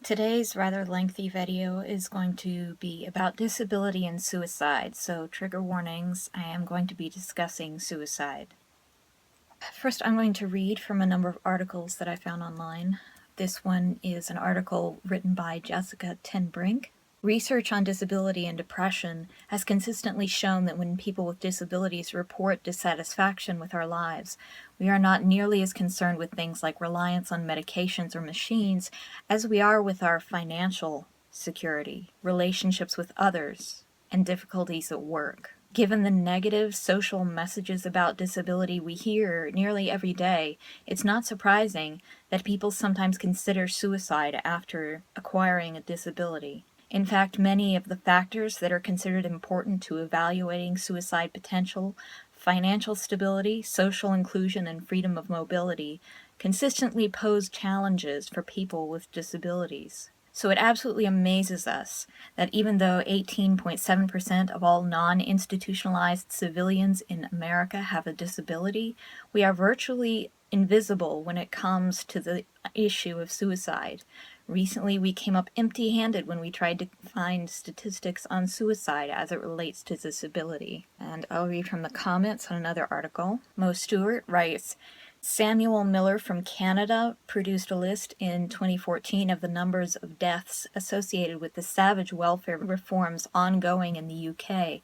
Today's rather lengthy video is going to be about disability and suicide, so trigger warnings, I am going to be discussing suicide. First, I'm going to read from a number of articles that I found online. This one is an article written by Jessica Tenbrink. Research on disability and depression has consistently shown that when people with disabilities report dissatisfaction with our lives, we are not nearly as concerned with things like reliance on medications or machines as we are with our financial security, relationships with others, and difficulties at work. Given the negative social messages about disability we hear nearly every day, it's not surprising that people sometimes consider suicide after acquiring a disability. In fact, many of the factors that are considered important to evaluating suicide potential, financial stability, social inclusion, and freedom of mobility, consistently pose challenges for people with disabilities. So it absolutely amazes us that even though 18.7% of all non-institutionalized civilians in America have a disability, we are virtually invisible when it comes to the issue of suicide. Recently, we came up empty-handed when we tried to find statistics on suicide as it relates to disability. And I'll read from the comments on another article. Mo Stewart writes, Samuel Miller from Canada produced a list in 2014 of the numbers of deaths associated with the savage welfare reforms ongoing in the UK,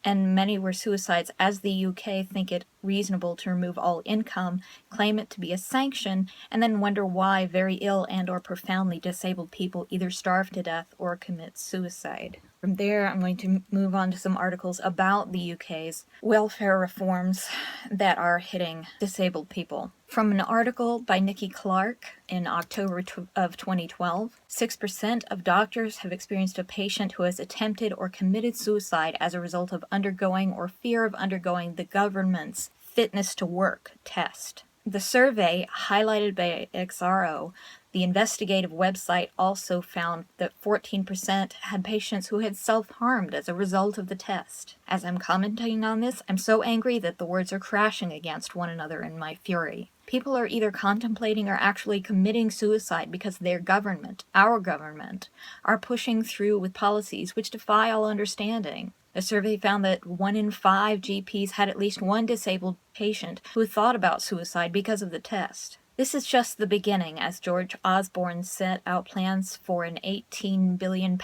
and many were suicides, as the UK think it reasonable to remove all income, claim it to be a sanction, and then wonder why very ill and or profoundly disabled people either starve to death or commit suicide. From there, I'm going to move on to some articles about the UK's welfare reforms that are hitting disabled people. From an article by Nikki Clark in October of 2012, 6% of doctors have experienced a patient who has attempted or committed suicide as a result of undergoing or fear of undergoing the government's fitness to work test. The survey, highlighted by XRO, the investigative website, also found that 14% had patients who had self-harmed as a result of the test. As I'm commenting on this, I'm so angry that the words are crashing against one another in my fury. People are either contemplating or actually committing suicide because their government, our government, are pushing through with policies which defy all understanding. The survey found that 1 in 5 GPs had at least one disabled patient who thought about suicide because of the test. This is just the beginning, as George Osborne set out plans for an £18 billion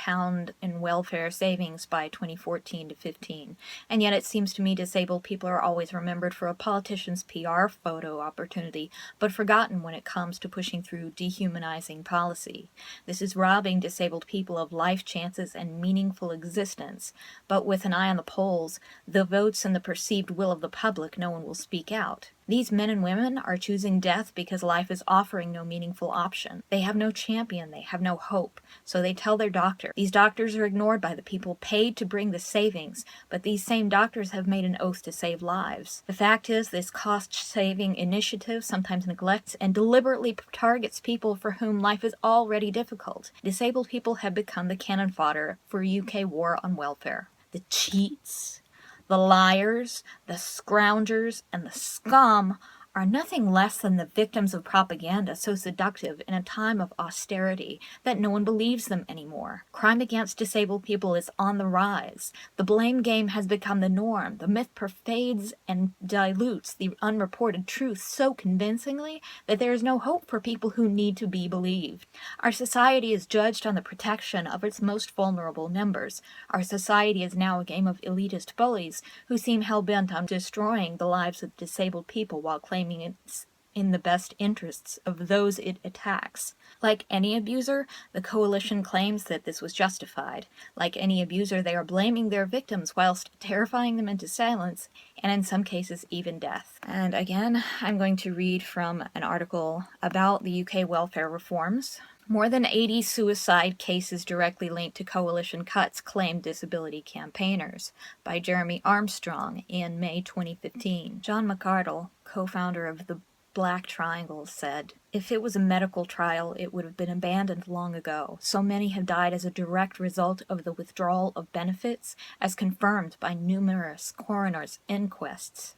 in welfare savings by 2014 to 15. And yet it seems to me disabled people are always remembered for a politician's PR photo opportunity, but forgotten when it comes to pushing through dehumanizing policy. This is robbing disabled people of life chances and meaningful existence. But with an eye on the polls, the votes, and the perceived will of the public, no one will speak out. These men and women are choosing death because life is offering no meaningful option. They have no champion, they have no hope, so they tell their doctor. These doctors are ignored by the people paid to bring the savings, but these same doctors have made an oath to save lives. The fact is, this cost-saving initiative sometimes neglects and deliberately targets people for whom life is already difficult. Disabled people have become the cannon fodder for UK war on welfare. The cheats, the liars, the scroungers, and the scum are nothing less than the victims of propaganda so seductive in a time of austerity that no one believes them anymore. Crime against disabled people is on the rise. The blame game has become the norm. The myth pervades and dilutes the unreported truth so convincingly that there is no hope for people who need to be believed. Our society is judged on the protection of its most vulnerable members. Our society is now a game of elitist bullies who seem hell-bent on destroying the lives of disabled people while claiming it's in the best interests of those it attacks. Like any abuser, the coalition claims that this was justified. Like any abuser, they are blaming their victims whilst terrifying them into silence, and in some cases even death. And again, I'm going to read from an article about the UK welfare reforms. More than 80 suicide cases directly linked to coalition cuts, claimed disability campaigners, by Jeremy Armstrong in May 2015. John McArdle, co-founder of the Black Triangle, said, "If it was a medical trial, it would have been abandoned long ago. So many have died as a direct result of the withdrawal of benefits, as confirmed by numerous coroners' inquests.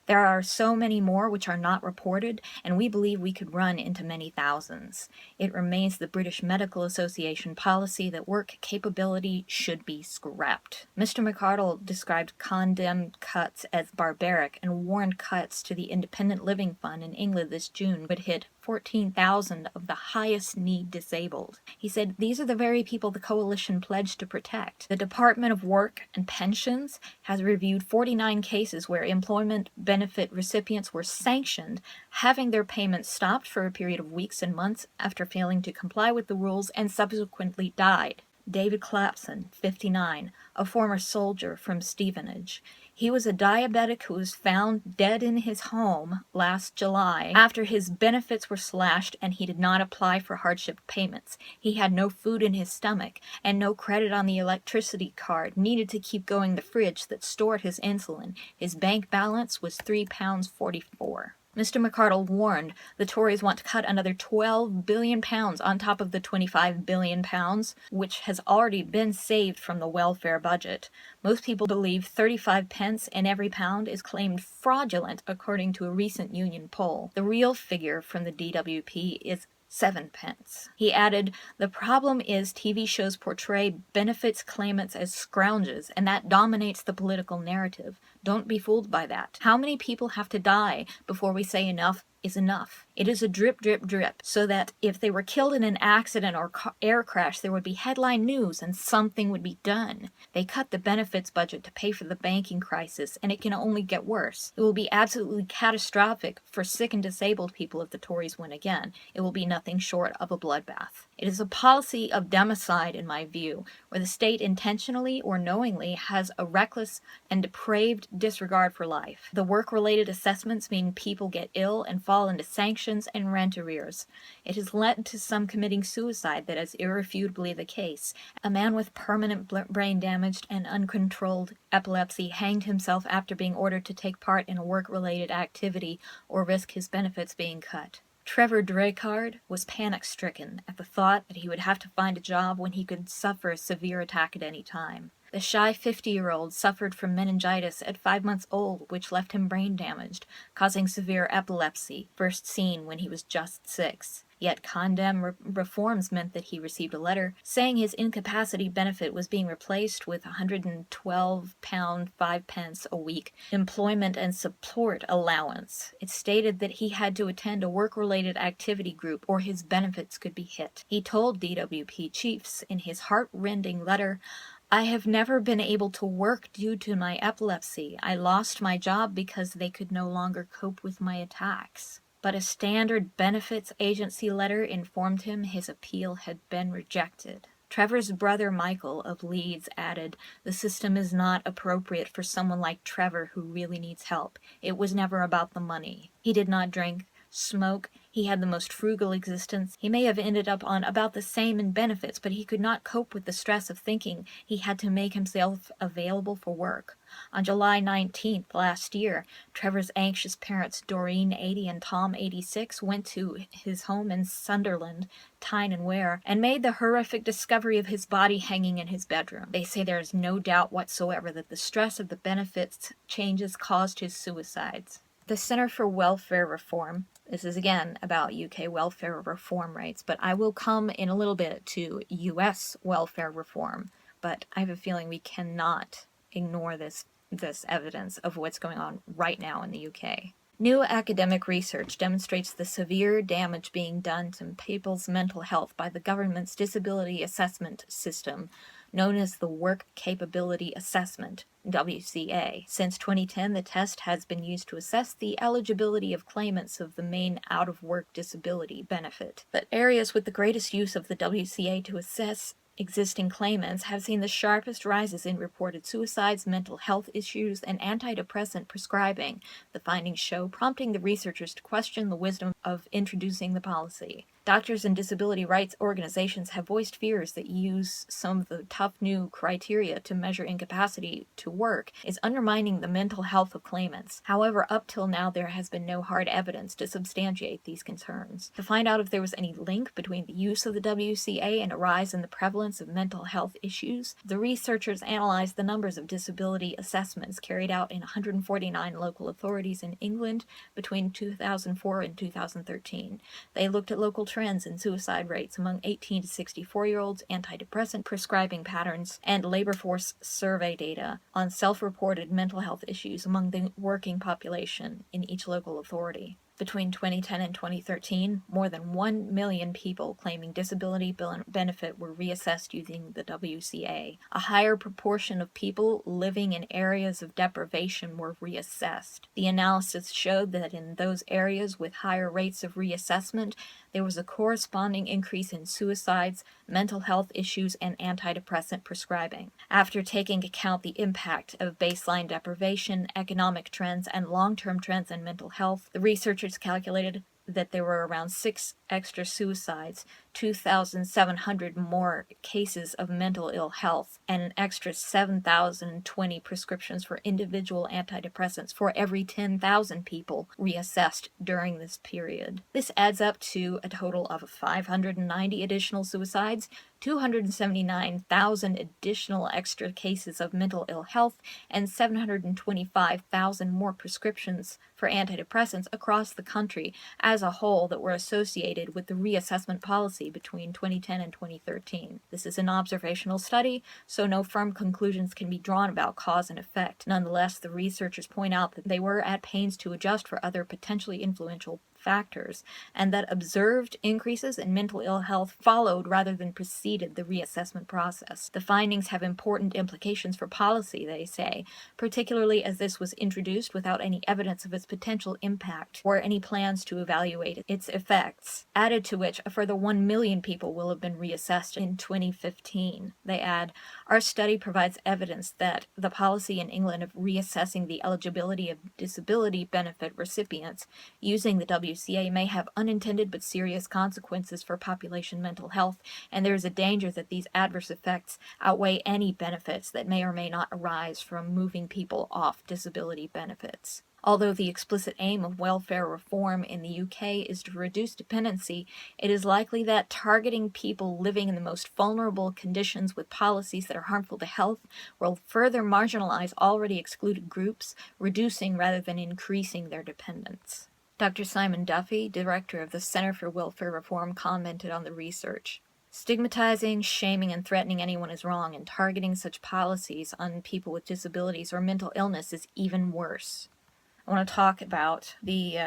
There are so many more which are not reported, and we believe we could run into many thousands. It remains the British Medical Association policy that work capability should be scrapped. Mr. McArdle described condemned cuts as barbaric and warned cuts to the Independent Living Fund in England this June would hit 14,000 of the highest need disabled. He said, "These are the very people the coalition pledged to protect." The Department of Work and Pensions has reviewed 49 cases where employment benefit recipients were sanctioned, having their payments stopped for a period of weeks and months after failing to comply with the rules, and subsequently died. David Clapson, 59, a former soldier from Stevenage. He was a diabetic who was found dead in his home last July after his benefits were slashed and he did not apply for hardship payments. He had no food in his stomach and no credit on the electricity card needed to keep going the fridge that stored his insulin. His bank balance was £3.44. Mr. McArdle warned the Tories want to cut another £12 billion on top of the £25 billion, which has already been saved from the welfare budget. Most people believe 35 pence in every pound is claimed fraudulent, according to a recent union poll. The real figure from the DWP is 7 pence. He added, "The problem is TV shows portray benefits claimants as scrounges, and that dominates the political narrative. Don't be fooled by that. How many people have to die before we say enough is enough? It is a drip, drip, drip, so that if they were killed in an accident or air crash, there would be headline news and something would be done. They cut the benefits budget to pay for the banking crisis, and it can only get worse. It will be absolutely catastrophic for sick and disabled people if the Tories win again. It will be nothing short of a bloodbath. It is a policy of democide, in my view, where the state intentionally or knowingly has a reckless and depraved disregard for life. The work-related assessments mean people get ill and fall into sanctions and rent arrears. It has led to some committing suicide. That is irrefutably the case. A man with permanent brain damage and uncontrolled epilepsy hanged himself after being ordered to take part in a work-related activity or risk his benefits being cut. Trevor Draycard was panic-stricken at the thought that he would have to find a job when he could suffer a severe attack at any time. The shy 50-year-old suffered from meningitis at 5 months old, which left him brain damaged, causing severe epilepsy, first seen when he was just 6. Yet condemned reforms meant that he received a letter saying his incapacity benefit was being replaced with £112 5 pence a week employment and support allowance. It stated that he had to attend a work-related activity group or his benefits could be hit. He told DWP chiefs in his heart-rending letter, "I have never been able to work due to my epilepsy. I lost my job because they could no longer cope with my attacks." But a standard benefits agency letter informed him his appeal had been rejected. Trevor's brother Michael of Leeds added, "The system is not appropriate for someone like Trevor who really needs help. It was never about the money. He did not drink, smoke. He had the most frugal existence. He may have ended up on about the same in benefits, but he could not cope with the stress of thinking he had to make himself available for work. On July 19th last year, Trevor's anxious parents, Doreen, 80, and Tom, 86, went to his home in Sunderland, Tyne and Wear, and made the horrific discovery of his body hanging in his bedroom. They say there is no doubt whatsoever that the stress of the benefits changes caused his suicides." The Center for Welfare Reform, this is again about UK welfare reform rates, but I will come in a little bit to US welfare reform, but I have a feeling we cannot ignore this evidence of what's going on right now in the UK. New academic research demonstrates the severe damage being done to people's mental health by the government's disability assessment system, known as the Work Capability Assessment, WCA. Since 2010, the test has been used to assess the eligibility of claimants of the main out-of-work disability benefit. But areas with the greatest use of the WCA to assess existing claimants have seen the sharpest rises in reported suicides, mental health issues, and antidepressant prescribing, the findings show, prompting the researchers to question the wisdom of introducing the policy. Doctors and disability rights organizations have voiced fears that use some of the tough new criteria to measure incapacity to work is undermining the mental health of claimants. However, up till now, there has been no hard evidence to substantiate these concerns. To find out if there was any link between the use of the WCA and a rise in the prevalence of mental health issues, the researchers analyzed the numbers of disability assessments carried out in 149 local authorities in England between 2004 and 2013. They looked at local trends in suicide rates among 18 to 64-year-olds, antidepressant prescribing patterns, and labor force survey data on self-reported mental health issues among the working population in each local authority. Between 2010 and 2013, more than 1 million people claiming disability benefit were reassessed using the WCA. A higher proportion of people living in areas of deprivation were reassessed. The analysis showed that in those areas with higher rates of reassessment, there was a corresponding increase in suicides, mental health issues, and antidepressant prescribing. After taking account the impact of baseline deprivation, economic trends, and long-term trends in mental health, the researchers calculated that there were around 6 extra suicides, 2,700 more cases of mental ill health, and an extra 7,020 prescriptions for individual antidepressants for every 10,000 people reassessed during this period. This adds up to a total of 590 additional suicides, 279,000 additional extra cases of mental ill health, and 725,000 more prescriptions for antidepressants across the country as a whole that were associated with the reassessment policy between 2010 and 2013. This is an observational study, so no firm conclusions can be drawn about cause and effect. Nonetheless, the researchers point out that they were at pains to adjust for other potentially influential factors, and that observed increases in mental ill health followed rather than preceded the reassessment process. The findings have important implications for policy, they say, particularly as this was introduced without any evidence of its potential impact or any plans to evaluate its effects, added to which a further 1 million people will have been reassessed in 2015. They add, "Our study provides evidence that the policy in England of reassessing the eligibility of disability benefit recipients using the WCA may have unintended but serious consequences for population mental health, and there is a danger that these adverse effects outweigh any benefits that may or may not arise from moving people off disability benefits." Although the explicit aim of welfare reform in the UK is to reduce dependency, it is likely that targeting people living in the most vulnerable conditions with policies that are harmful to health will further marginalize already excluded groups, reducing rather than increasing their dependence. Dr. Simon Duffy, director of the Center for Welfare Reform, commented on the research. "Stigmatizing, shaming, and threatening anyone is wrong, and targeting such policies on people with disabilities or mental illness is even worse." I want to talk about the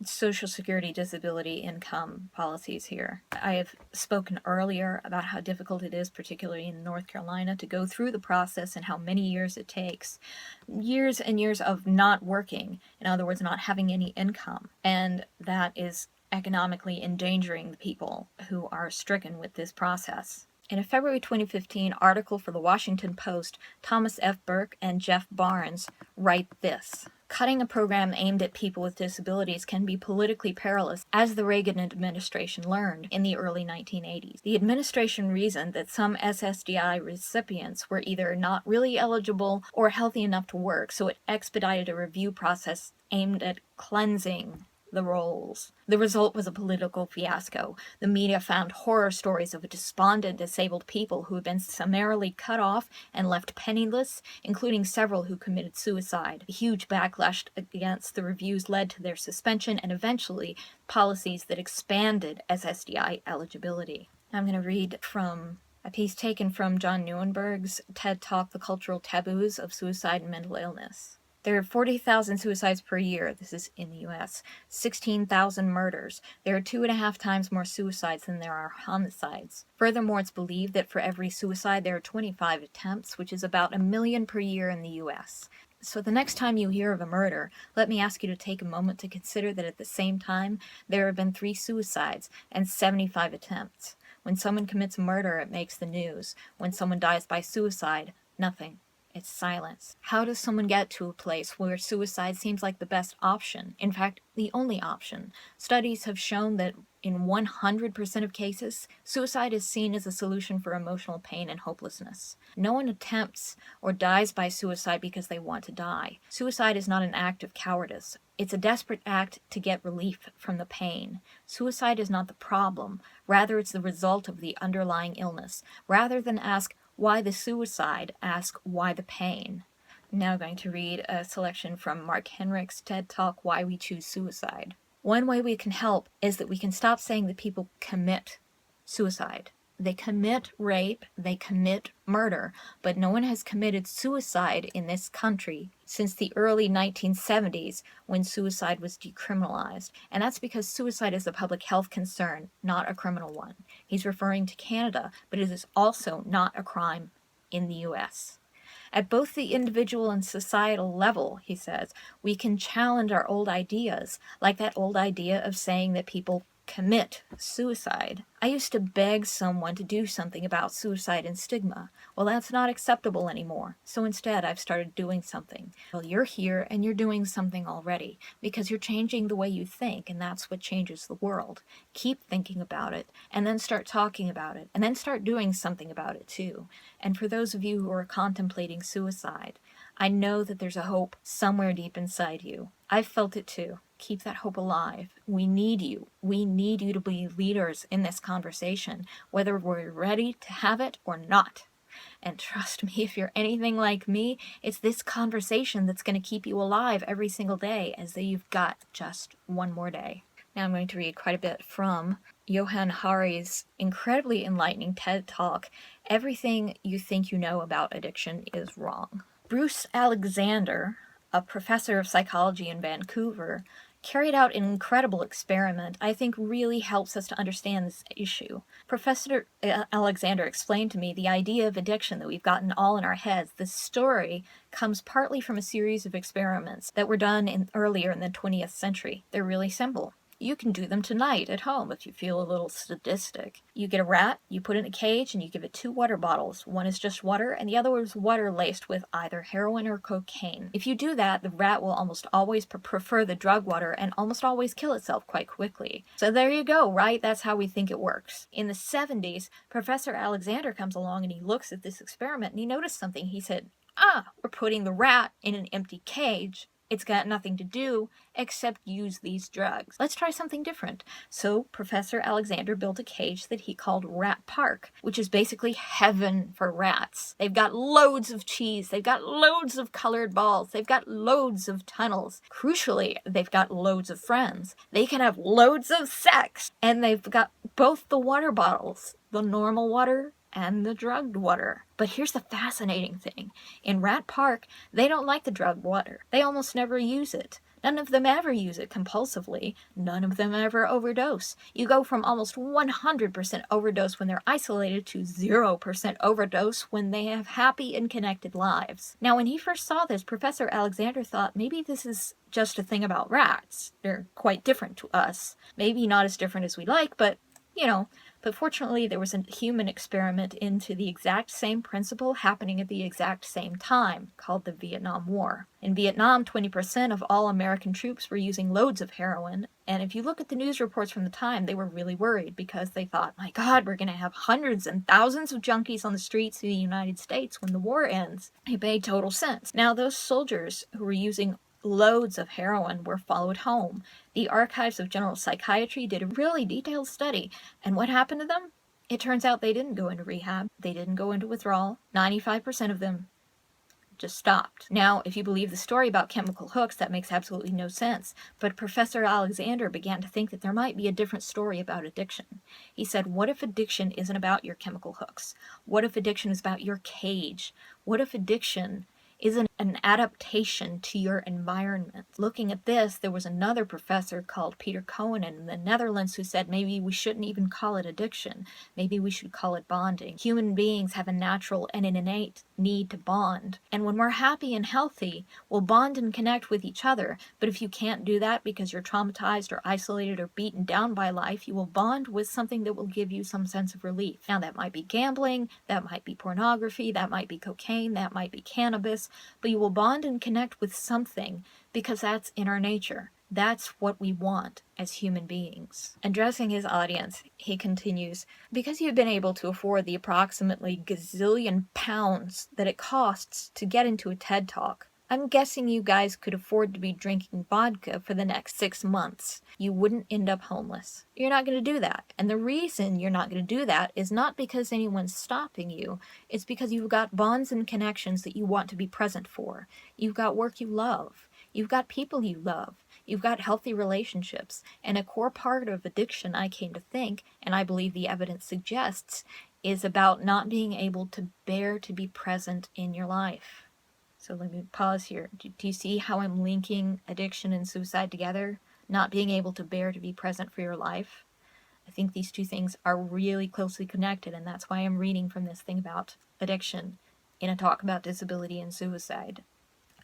Social Security disability income policies here. I have spoken earlier about how difficult it is, particularly in North Carolina, to go through the process and how many years it takes. Years and years of not working, in other words, not having any income, and that is economically endangering the people who are stricken with this process. In a February 2015 article for the Washington Post, Thomas F. Burke and Jeff Barnes write this: "Cutting a program aimed at people with disabilities can be politically perilous, as the Reagan administration learned in the early 1980s. The administration reasoned that some SSDI recipients were either not really eligible or healthy enough to work, so it expedited a review process aimed at cleansing the rolls. The result was a political fiasco. The media found horror stories of despondent disabled people who had been summarily cut off and left penniless, including several who committed suicide. The huge backlash against the reviews led to their suspension and eventually policies that expanded SSDI eligibility." I'm going to read from a piece taken from John Nieuwenburg's TED Talk, The Cultural Taboos of Suicide and Mental Illness. "There are 40,000 suicides per year," this is in the US, 16,000 murders. There are 2.5 times more suicides than there are homicides. Furthermore, it's believed that for every suicide there are 25 attempts, which is about 1 million per year in the US. So the next time you hear of a murder, let me ask you to take a moment to consider that at the same time, there have been 3 suicides and 75 attempts. When someone commits murder, it makes the news. When someone dies by suicide, nothing. It's silence. How does someone get to a place where suicide seems like the best option? In fact, the only option. Studies have shown that in 100% of cases, suicide is seen as a solution for emotional pain and hopelessness. No one attempts or dies by suicide because they want to die. Suicide is not an act of cowardice. It's a desperate act to get relief from the pain. Suicide is not the problem. Rather, it's the result of the underlying illness. Rather than ask, why the suicide? Ask, why the pain? I'm now going to read a selection from Mark Henrich's TED Talk, Why We Choose Suicide. One way we can help is that we can stop saying that people commit suicide. They commit rape, they commit murder, but no one has committed suicide in this country since the early 1970s when suicide was decriminalized. And that's because suicide is a public health concern, not a criminal one. He's referring to Canada, but it is also not a crime in the US. At both the individual and societal level, he says, we can challenge our old ideas, like that old idea of saying that people commit suicide. I used to beg someone to do something about suicide and stigma. Well, that's not acceptable anymore. So instead, I've started doing something. Well, you're here and you're doing something already because you're changing the way you think, and that's what changes the world. Keep thinking about it, and then start talking about it, and then start doing something about it too. And for those of you who are contemplating suicide, I know that there's a hope somewhere deep inside you. I've felt it too. Keep that hope alive. We need you. We need you to be leaders in this conversation, whether we're ready to have it or not. And trust me, if you're anything like me, it's this conversation that's going to keep you alive every single day, as though you've got just one more day. Now I'm going to read quite a bit from Johann Hari's incredibly enlightening TED Talk, Everything You Think You Know About Addiction is Wrong. Bruce Alexander, a professor of psychology in Vancouver, carried out an incredible experiment I think really helps us to understand this issue. Professor Alexander explained to me the idea of addiction that we've gotten all in our heads. The story comes partly from a series of experiments that were done earlier in the 20th century. They're really simple. You can do them tonight at home if you feel a little sadistic. You get a rat, you put it in a cage, and you give it 2 water bottles. One is just water, and the other is water laced with either heroin or cocaine. If you do that, the rat will almost always prefer the drug water and almost always kill itself quite quickly. So there you go, right? That's how we think it works. In the 70s, Professor Alexander comes along and he looks at this experiment and he noticed something. He said, we're putting the rat in an empty cage. It's got nothing to do except use these drugs. Let's try something different. So Professor Alexander built a cage that he called Rat Park, which is basically heaven for rats. They've got loads of cheese. They've got loads of colored balls. They've got loads of tunnels. Crucially, they've got loads of friends. They can have loads of sex. And they've got both the water bottles, the normal water and the drugged water. But here's the fascinating thing. In Rat Park, they don't like the drugged water. They almost never use it. None of them ever use it compulsively. None of them ever overdose. You go from almost 100% overdose when they're isolated to 0% overdose when they have happy and connected lives. Now, when he first saw this, Professor Alexander thought maybe this is just a thing about rats. They're quite different to us. Maybe not as different as we like, but but fortunately there was a human experiment into the exact same principle happening at the exact same time, called the Vietnam War. In Vietnam, 20% of all American troops were using loads of heroin, and if you look at the news reports from the time, they were really worried because they thought, my God, we're going to have hundreds and thousands of junkies on the streets of the United States when the war ends. It made total sense. Now, those soldiers who were using loads of heroin were followed home. The Archives of General Psychiatry did a really detailed study, and what happened to them? It turns out they didn't go into rehab. They didn't go into withdrawal. 95% of them just stopped. Now, if you believe the story about chemical hooks, that makes absolutely no sense. But Professor Alexander began to think that there might be a different story about addiction. He said, what if addiction isn't about your chemical hooks? What if addiction is about your cage? What if addiction is an adaptation to your environment. Looking at this, there was another professor called Peter Cohen in the Netherlands who said maybe we shouldn't even call it addiction. Maybe we should call it bonding. Human beings have a natural and an innate need to bond. And when we're happy and healthy, we'll bond and connect with each other. But if you can't do that because you're traumatized or isolated or beaten down by life, you will bond with something that will give you some sense of relief. Now, that might be gambling, that might be pornography, that might be cocaine, that might be cannabis, but you will bond and connect with something because that's in our nature. That's what we want as human beings. Addressing his audience, he continues, because you've been able to afford the approximately gazillion pounds that it costs to get into a TED Talk, I'm guessing you guys could afford to be drinking vodka for the next 6 months. You wouldn't end up homeless. You're not going to do that. And the reason you're not going to do that is not because anyone's stopping you. It's because you've got bonds and connections that you want to be present for. You've got work you love. You've got people you love. You've got healthy relationships. And a core part of addiction, I came to think, and I believe the evidence suggests, is about not being able to bear to be present in your life. So let me pause here. Do you see how I'm linking addiction and suicide together? Not being able to bear to be present for your life? I think these two things are really closely connected, and that's why I'm reading from this thing about addiction in a talk about disability and suicide.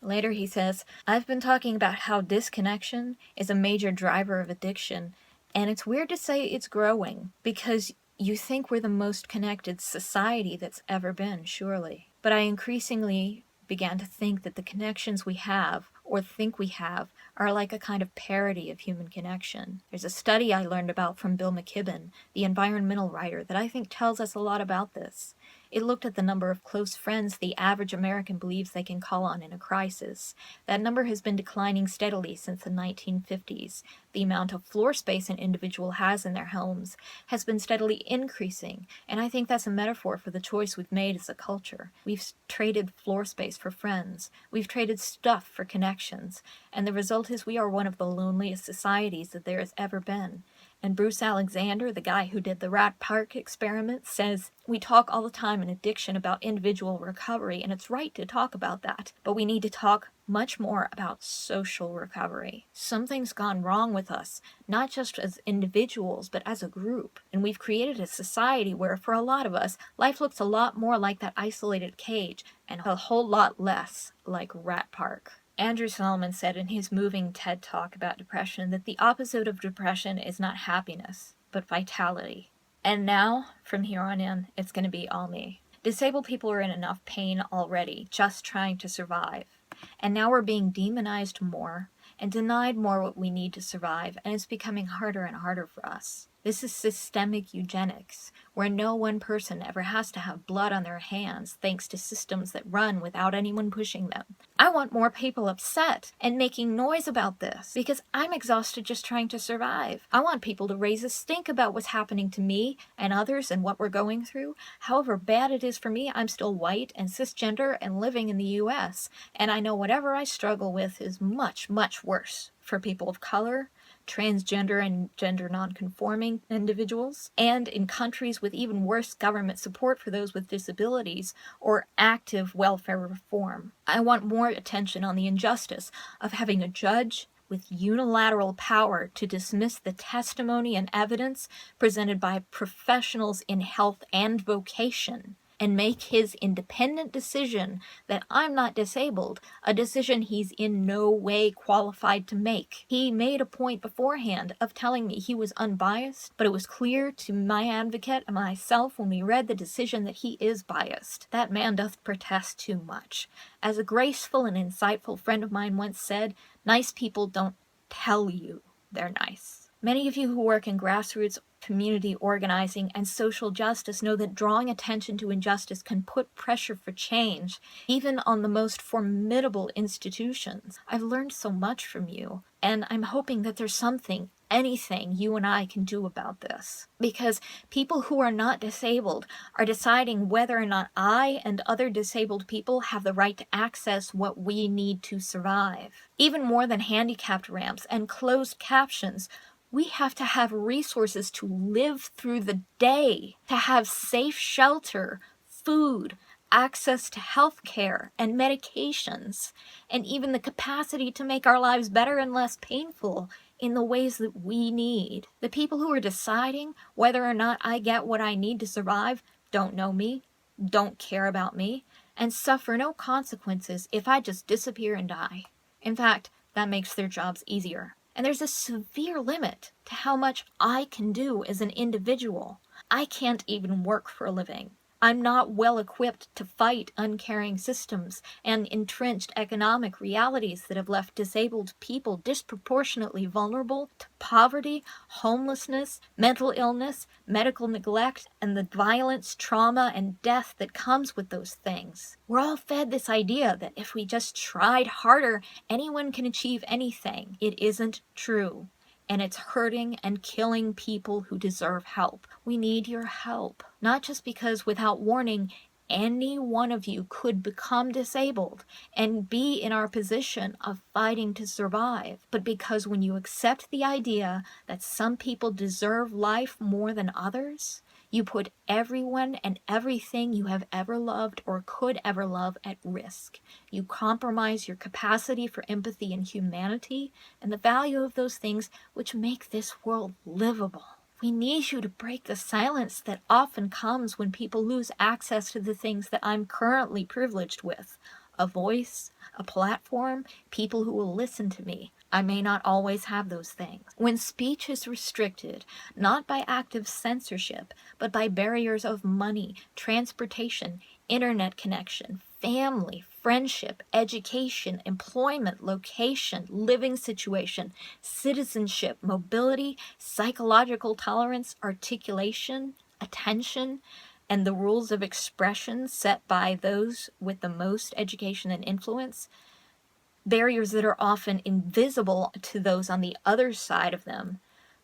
Later he says, I've been talking about how disconnection is a major driver of addiction, and it's weird to say it's growing, because you think we're the most connected society that's ever been, surely. But I increasingly began to think that the connections we have, or think we have, are like a kind of parody of human connection. There's a study I learned about from Bill McKibben, the environmental writer, that I think tells us a lot about this. It looked at the number of close friends the average American believes they can call on in a crisis. That number has been declining steadily since the 1950s. The amount of floor space an individual has in their homes has been steadily increasing, and I think that's a metaphor for the choice we've made as a culture. We've traded floor space for friends. We've traded stuff for connections, and the result is we are one of the loneliest societies that there has ever been. And Bruce Alexander, the guy who did the Rat Park experiment, says, we talk all the time in addiction about individual recovery, and it's right to talk about that, but we need to talk much more about social recovery. Something's gone wrong with us, not just as individuals, but as a group. And we've created a society where, for a lot of us, life looks a lot more like that isolated cage, and a whole lot less like Rat Park. Andrew Solomon said in his moving TED Talk about depression that the opposite of depression is not happiness, but vitality. And now, from here on in, it's going to be all me. Disabled people are in enough pain already, just trying to survive. And now we're being demonized more and denied more what we need to survive, and it's becoming harder and harder for us. This is systemic eugenics, where no one person ever has to have blood on their hands thanks to systems that run without anyone pushing them. I want more people upset and making noise about this because I'm exhausted just trying to survive. I want people to raise a stink about what's happening to me and others and what we're going through. However bad it is for me, I'm still white and cisgender and living in the US, and I know whatever I struggle with is much, much worse for people of color, transgender and gender non-conforming individuals, and in countries with even worse government support for those with disabilities or active welfare reform. I want more attention on the injustice of having a judge with unilateral power to dismiss the testimony and evidence presented by professionals in health and vocation, and make his independent decision that I'm not disabled, a decision he's in no way qualified to make. He made a point beforehand of telling me he was unbiased, but it was clear to my advocate and myself when we read the decision that he is biased. That man doth protest too much. As a graceful and insightful friend of mine once said, nice people don't tell you they're nice. Many of you who work in grassroots community organizing and social justice know that drawing attention to injustice can put pressure for change, even on the most formidable institutions. I've learned so much from you, and I'm hoping that there's something, anything you and I can do about this. Because people who are not disabled are deciding whether or not I and other disabled people have the right to access what we need to survive. Even more than handicapped ramps and closed captions, we have to have resources to live through the day, to have safe shelter, food, access to health care and medications, and even the capacity to make our lives better and less painful in the ways that we need. The people who are deciding whether or not I get what I need to survive don't know me, don't care about me, and suffer no consequences if I just disappear and die. In fact, that makes their jobs easier. And there's a severe limit to how much I can do as an individual. I can't even work for a living. I'm not well equipped to fight uncaring systems and entrenched economic realities that have left disabled people disproportionately vulnerable to poverty, homelessness, mental illness, medical neglect, and the violence, trauma, and death that comes with those things. We're all fed this idea that if we just tried harder, anyone can achieve anything. It isn't true. And it's hurting and killing people who deserve help. We need your help. Not just because without warning, any one of you could become disabled and be in our position of fighting to survive, but because when you accept the idea that some people deserve life more than others, you put everyone and everything you have ever loved or could ever love at risk. You compromise your capacity for empathy and humanity and the value of those things which make this world livable. We need you to break the silence that often comes when people lose access to the things that I'm currently privileged with. A voice, a platform, people who will listen to me. I may not always have those things. When speech is restricted, not by active censorship, but by barriers of money, transportation, internet connection, family, friendship, education, employment, location, living situation, citizenship, mobility, psychological tolerance, articulation, attention, and the rules of expression set by those with the most education and influence, barriers that are often invisible to those on the other side of them,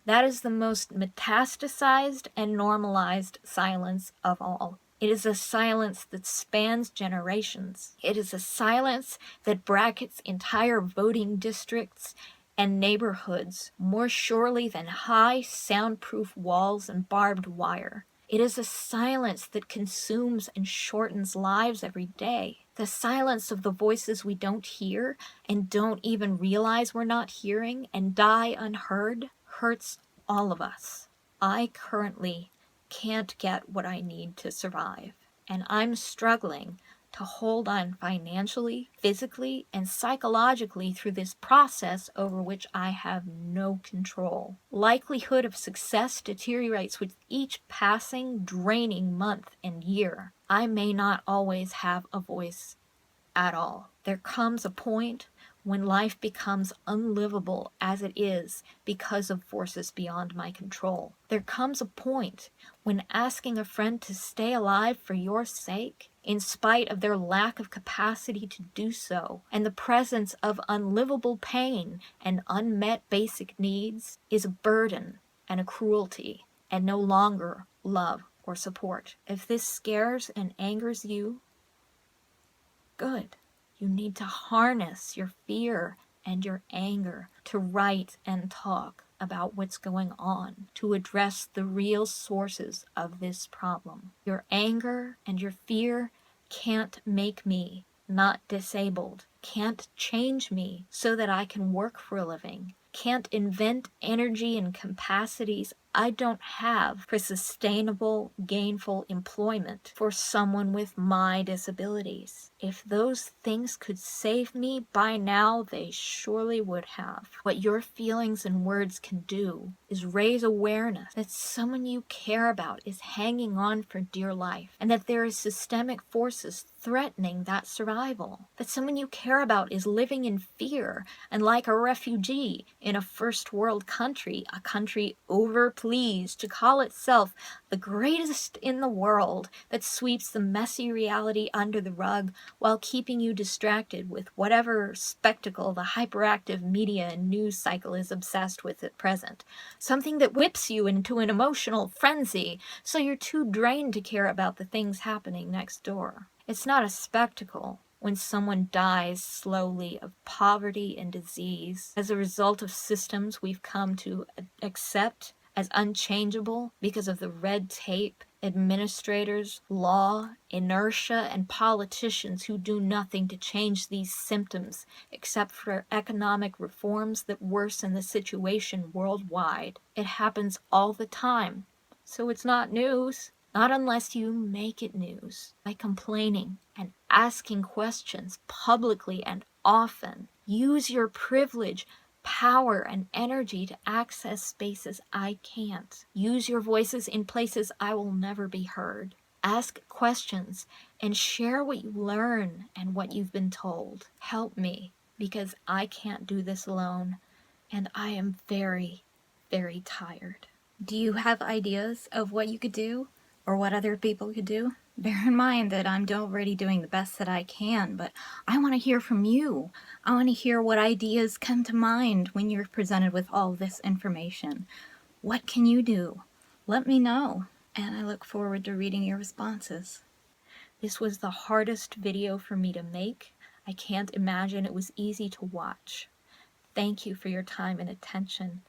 that is the most metastasized and normalized silence of all. It is a silence that spans generations. It is a silence that brackets entire voting districts and neighborhoods more surely than high soundproof walls and barbed wire. It is a silence that consumes and shortens lives every day. The silence of the voices we don't hear and don't even realize we're not hearing and die unheard hurts all of us. I currently can't get what I need to survive, and I'm struggling to hold on financially, physically, and psychologically through this process over which I have no control. Likelihood of success deteriorates with each passing, draining month and year. I may not always have a voice at all. There comes a point when life becomes unlivable as it is because of forces beyond my control. There comes a point when asking a friend to stay alive for your sake, in spite of their lack of capacity to do so, and the presence of unlivable pain and unmet basic needs, is a burden and a cruelty, and no longer love or support. If this scares and angers you, good. You need to harness your fear and your anger to write and talk about what's going on, to address the real sources of this problem. Your anger and your fear can't make me not disabled, can't change me so that I can work for a living, can't invent energy and capacities I don't have for sustainable, gainful employment for someone with my disabilities. If those things could save me by now, they surely would have. What your feelings and words can do is raise awareness that someone you care about is hanging on for dear life, and that there is systemic forces threatening that survival. That someone you care about is living in fear and like a refugee in a first world country, a country overpleased to call itself the greatest in the world, that sweeps the messy reality under the rug while keeping you distracted with whatever spectacle the hyperactive media and news cycle is obsessed with at present. Something that whips you into an emotional frenzy so you're too drained to care about the things happening next door. It's not a spectacle when someone dies slowly of poverty and disease as a result of systems we've come to accept as unchangeable because of the red tape Administrators, law, inertia, and politicians who do nothing to change these symptoms except for economic reforms that worsen the situation worldwide. It happens all the time, so it's not news. Not unless you make it news by complaining and asking questions publicly and often. Use your privilege, power, and energy to access spaces I can't. Use your voices in places I will never be heard. Ask questions and share what you learn and what you've been told. Help me, because I can't do this alone, and I am very, very tired. Do you have ideas of what you could do, or what other people could do? Bear in mind that I'm already doing the best that I can, but I want to hear from you. I want to hear what ideas come to mind when you're presented with all this information. What can you do? Let me know, and I look forward to reading your responses. This was the hardest video for me to make. I can't imagine it was easy to watch. Thank you for your time and attention.